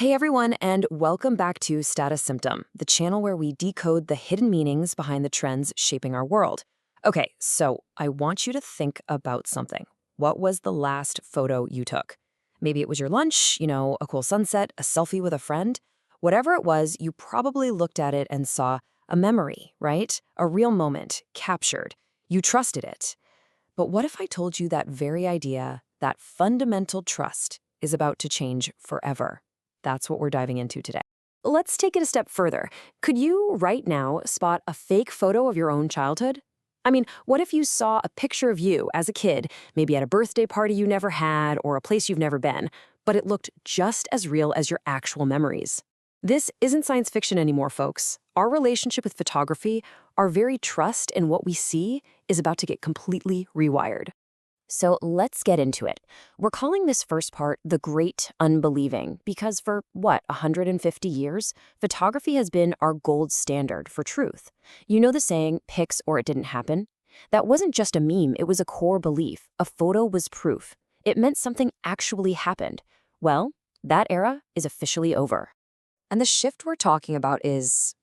Hey everyone, and welcome back to Status Symptom, the channel where we decode the hidden meanings behind the trends shaping our world. Okay, so I want you to think about something. What was the last photo you took? Maybe it was your lunch, a cool sunset, a selfie with a friend. Whatever it was, you probably looked at it and saw a memory, right? A real moment, captured. You trusted it. But what if I told you that very idea, that fundamental trust, is about to change forever? That's what we're diving into today. Let's take it a step further. Could you, right now, spot a fake photo of your own childhood? I mean, what if you saw a picture of you as a kid, maybe at a birthday party you never had or a place you've never been, but it looked just as real as your actual memories? This isn't science fiction anymore, folks. Our relationship with photography, our very trust in what we see, is about to get completely rewired. So let's get into it. We're calling this first part the Great Unbelieving because for, 150 years, photography has been our gold standard for truth. You know the saying, pics or it didn't happen? That wasn't just a meme, it was a core belief. A photo was proof. It meant something actually happened. Well, that era is officially over. And the shift we're talking about is,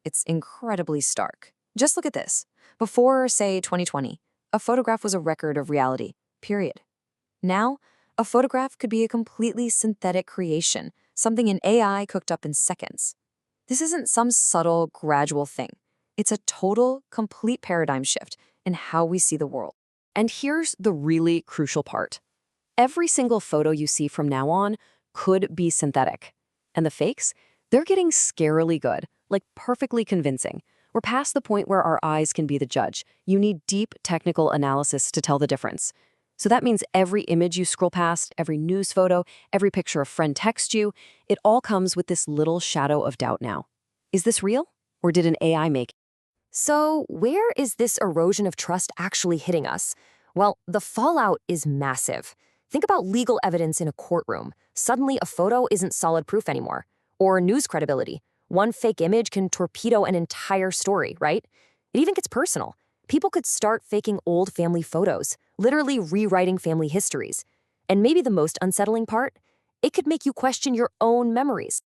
it's incredibly stark. Just look at this. Before, say, 2020, a photograph was a record of reality. Period. Now, a photograph could be a completely synthetic creation, something an AI cooked up in seconds. This isn't some subtle, gradual thing. It's a total, complete paradigm shift in how we see the world. And here's the really crucial part. Every single photo you see from now on could be synthetic. And the fakes? They're getting scarily good, like perfectly convincing. We're past the point where our eyes can be the judge. You need deep technical analysis to tell the difference. So that means every image you scroll past, every news photo, every picture a friend texts you, it all comes with this little shadow of doubt now. Is this real? Or did an AI make it? So where is this erosion of trust actually hitting us? Well, the fallout is massive. Think about legal evidence in a courtroom. Suddenly, a photo isn't solid proof anymore. Or news credibility. One fake image can torpedo an entire story, right? It even gets personal. People could start faking old family photos, literally rewriting family histories. And maybe the most unsettling part, it could make you question your own memories.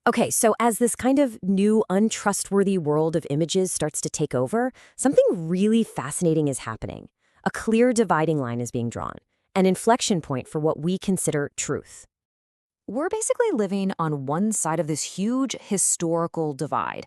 Okay, so as this kind of new untrustworthy world of images starts to take over, something really fascinating is happening. A clear dividing line is being drawn, an inflection point for what we consider truth. We're basically living on one side of this huge historical divide.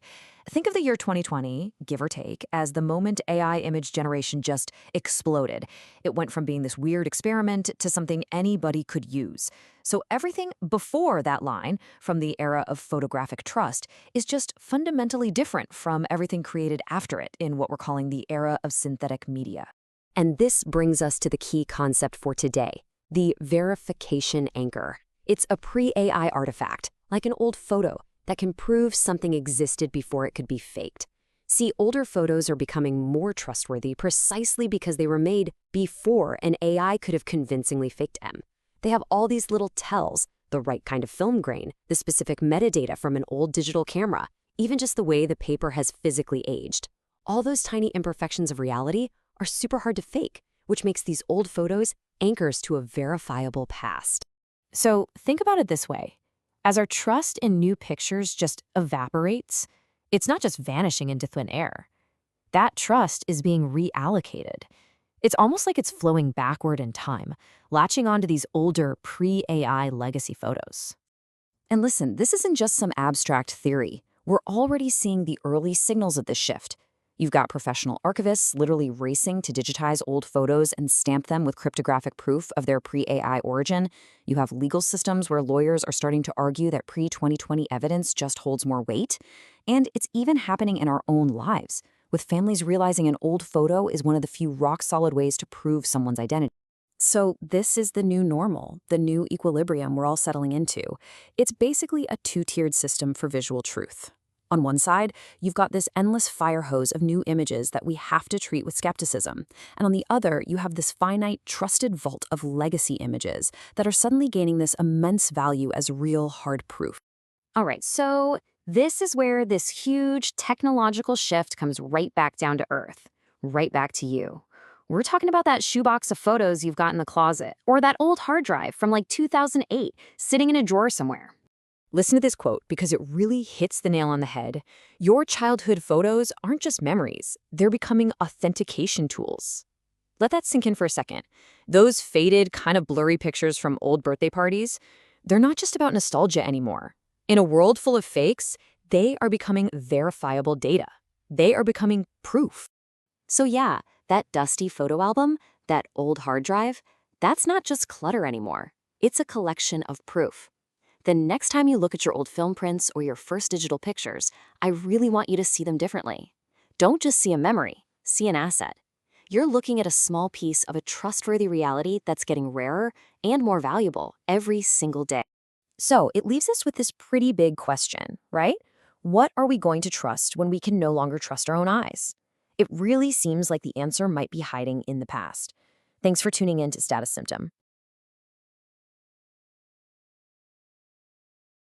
Think of the year 2020, give or take, as the moment AI image generation just exploded. It went from being this weird experiment to something anybody could use. So everything before that line, from the era of photographic trust, is just fundamentally different from everything created after it in what we're calling the era of synthetic media. And this brings us to the key concept for today, the verification anchor. It's a pre-AI artifact, like an old photo, that can prove something existed before it could be faked. See, older photos are becoming more trustworthy precisely because they were made before an AI could have convincingly faked them. They have all these little tells, the right kind of film grain, the specific metadata from an old digital camera, even just the way the paper has physically aged. All those tiny imperfections of reality are super hard to fake, which makes these old photos anchors to a verifiable past. So think about it this way. As our trust in new pictures just evaporates, it's not just vanishing into thin air. That trust is being reallocated. It's almost like it's flowing backward in time, latching onto these older pre-AI legacy photos. And listen, this isn't just some abstract theory. We're already seeing the early signals of this shift. You've got professional archivists literally racing to digitize old photos and stamp them with cryptographic proof of their pre-AI origin. You have legal systems where lawyers are starting to argue that pre-2020 evidence just holds more weight. And it's even happening in our own lives, with families realizing an old photo is one of the few rock-solid ways to prove someone's identity. So this is the new normal, the new equilibrium we're all settling into. It's basically a two-tiered system for visual truth. On one side, you've got this endless fire hose of new images that we have to treat with skepticism. And on the other, you have this finite, trusted vault of legacy images that are suddenly gaining this immense value as real, hard proof. All right, so this is where this huge technological shift comes right back down to earth, right back to you. We're talking about that shoebox of photos you've got in the closet, or that old hard drive from like 2008 sitting in a drawer somewhere. Listen to this quote because it really hits the nail on the head. Your childhood photos aren't just memories, they're becoming authentication tools. Let that sink in for a second. Those faded, kind of blurry pictures from old birthday parties, they're not just about nostalgia anymore. In a world full of fakes, they are becoming verifiable data. They are becoming proof. So yeah, that dusty photo album, that old hard drive, that's not just clutter anymore. It's a collection of proof. The next time you look at your old film prints or your first digital pictures, I really want you to see them differently. Don't just see a memory, see an asset. You're looking at a small piece of a trustworthy reality that's getting rarer and more valuable every single day. So it leaves us with this pretty big question, right? What are we going to trust when we can no longer trust our own eyes? It really seems like the answer might be hiding in the past. Thanks for tuning in to Status Symptom.